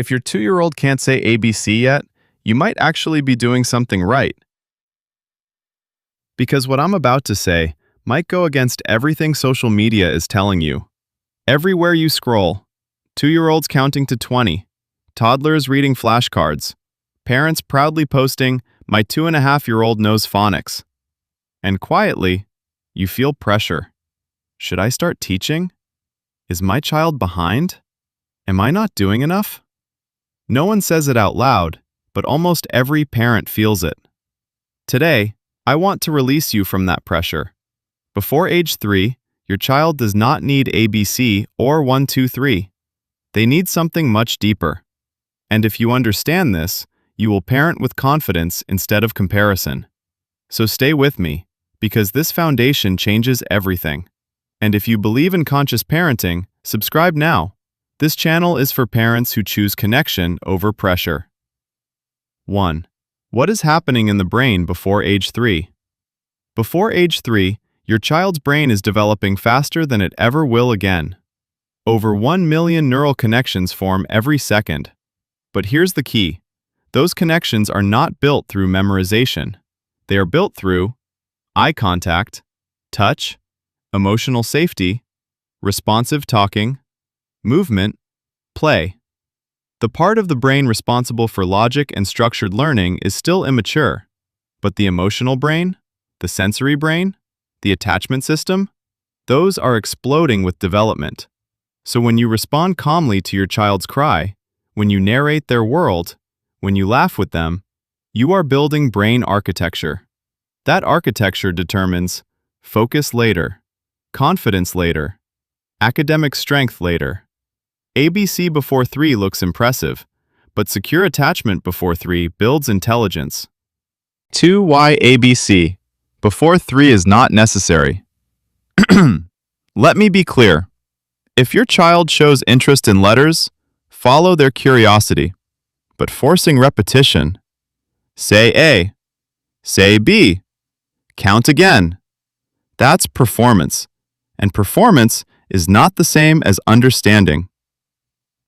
If your 2-year-old can't say ABC yet, you might actually be doing something right. Because what I'm about to say might go against everything social media is telling you. Everywhere you scroll, 2-year-olds counting to 20, toddlers reading flashcards, parents proudly posting, "My 2.5-year-old knows phonics." And quietly, you feel pressure. Should I start teaching? Is my child behind? Am I not doing enough? No one says it out loud, but almost every parent feels it. Today, I want to release you from that pressure. Before age 3, your child does not need ABC or 1, 2, 3. They need something much deeper. And if you understand this, you will parent with confidence instead of comparison. So stay with me, because this foundation changes everything. And if you believe in conscious parenting, subscribe now. This channel is for parents who choose connection over pressure. 1. What is happening in the brain before age 3? Before age 3, your child's brain is developing faster than it ever will again. Over 1 million neural connections form every second. But here's the key. Those connections are not built through memorization. They are built through eye contact, touch, emotional safety, responsive talking, movement, play. The part of the brain responsible for logic and structured learning is still immature, but the emotional brain, the sensory brain, the attachment system, those are exploding with development. So when you respond calmly to your child's cry, when you narrate their world, when you laugh with them, you are building brain architecture. That architecture determines focus later, confidence later, academic strength later. ABC before 3 looks impressive, but secure attachment before 3 builds intelligence. 2. Why ABC before 3 is not necessary. Let me be clear. If your child shows interest in letters, follow their curiosity. But forcing repetition, say A, say B, count again. That's performance, and performance is not the same as understanding.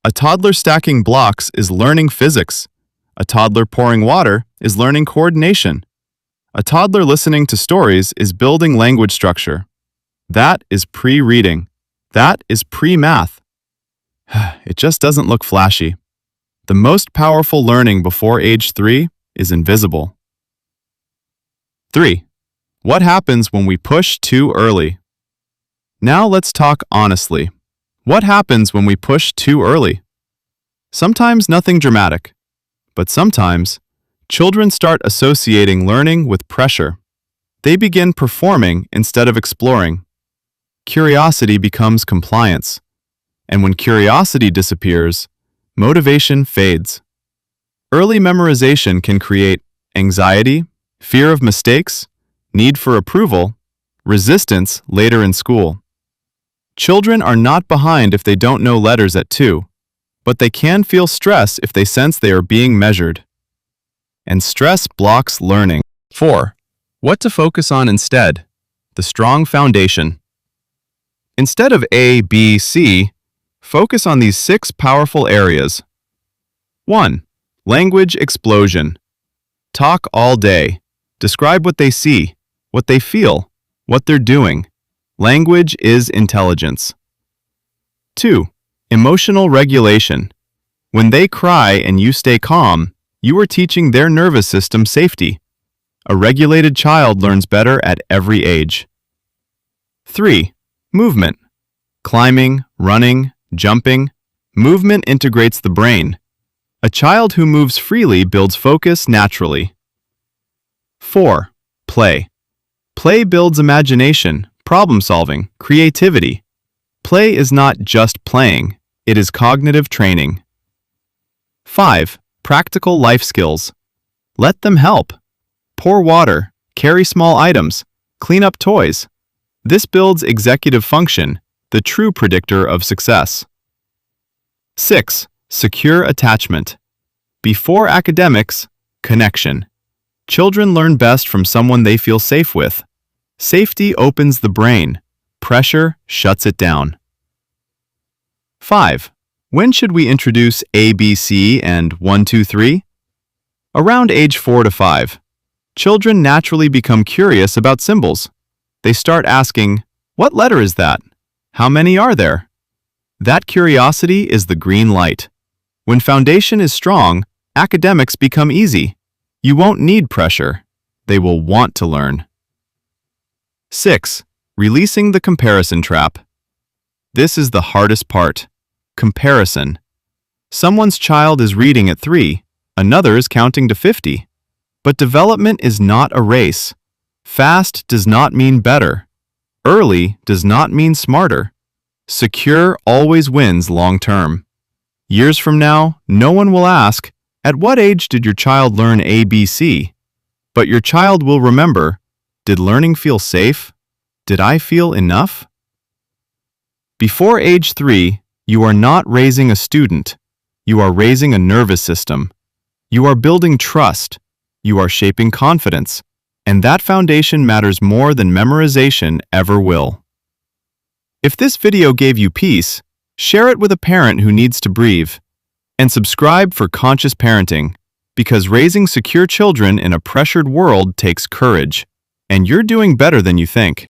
A toddler stacking blocks is learning physics. A toddler pouring water is learning coordination. A toddler listening to stories is building language structure. That is pre-reading. That is pre-math. It just doesn't look flashy. The most powerful learning before age 3 is invisible. 3. What happens when we push too early? Now let's talk honestly. What happens when we push too early? Sometimes nothing dramatic, but sometimes children start associating learning with pressure. They begin performing instead of exploring. Curiosity becomes compliance, and when curiosity disappears, motivation fades. Early memorization can create anxiety, fear of mistakes, need for approval, resistance later in school. Children are not behind if they don't know letters at 2, but they can feel stress if they sense they are being measured. And stress blocks learning. 4. What to focus on instead? The strong foundation. Instead of A, B, C, focus on these 6 powerful areas. 1. Language explosion. Talk all day. Describe what they see, what they feel, what they're doing. Language is intelligence. 2. Emotional regulation. When they cry and you stay calm, you are teaching their nervous system safety. A regulated child learns better at every age. 3. Movement. Climbing, running, jumping. Movement integrates the brain. A child who moves freely builds focus naturally. 4. Play. Play builds imagination, problem-solving, creativity. Play is not just playing, it is cognitive training. 5. Practical life skills. Let them help. Pour water, carry small items, clean up toys. This builds executive function, the true predictor of success. 6. Secure attachment. Before academics, connection. Children learn best from someone they feel safe with. Safety opens the brain. Pressure shuts it down. 5. When should we introduce ABC and 1, 2, 3? Around age 4 to 5. Children naturally become curious about symbols. They start asking, "What letter is that? How many are there?" That curiosity is the green light. When foundation is strong, academics become easy. You won't need pressure. They will want to learn. 6. Releasing the comparison trap. This is the hardest part. Comparison. Someone's child is reading at 3, another is counting to 50. But development is not a race. Fast does not mean better. Early does not mean smarter. Secure always wins long term. Years from now, no one will ask, "At what age did your child learn ABC?" But your child will remember, "Did learning feel safe? Did I feel enough?" Before age 3, you are not raising a student. You are raising a nervous system. You are building trust. You are shaping confidence. And that foundation matters more than memorization ever will. If this video gave you peace, share it with a parent who needs to breathe. And subscribe for conscious parenting, because raising secure children in a pressured world takes courage. And you're doing better than you think.